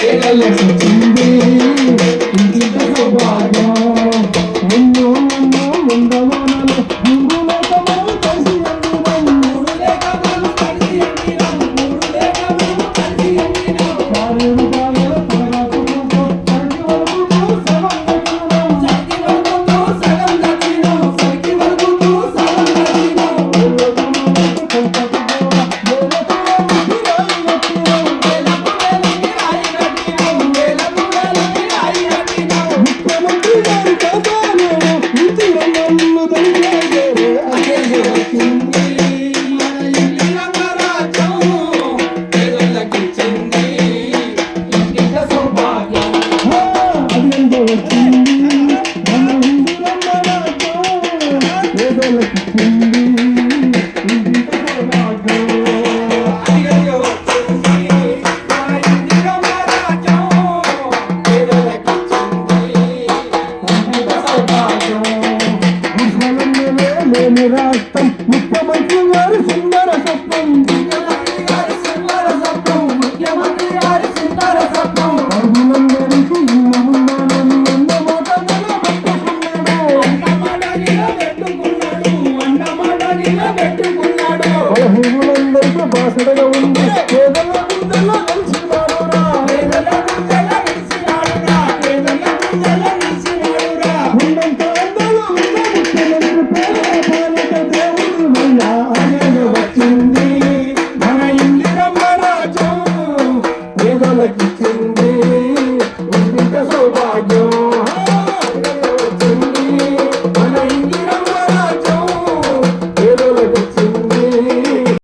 వచ్చింది ఇంటింత సౌభాగ్యం ఎన్నో ఎన్నో ఉండవనలు ముందు లేకమలు కలిసి అందినం మూడు లేకమలు కలిసి అందినం మూడు లేకమలు కలిసి అందినం కాలేరు కాలేరు పరగాకు సరికి వరకు సగం దక్కినం సరికి వరకు సగం దక్కినం రాష్ట్రం ముఖ్యమంత్రి గారి సుందర స్వప్నం ముఖ్యమంత్రి గారి సుందర స్వప్నం అభినందరికి ఉన్నానని అన్నమాట నిలబెట్టుకున్నాడు బలహీనులందరికీ బాసడగా ఉంది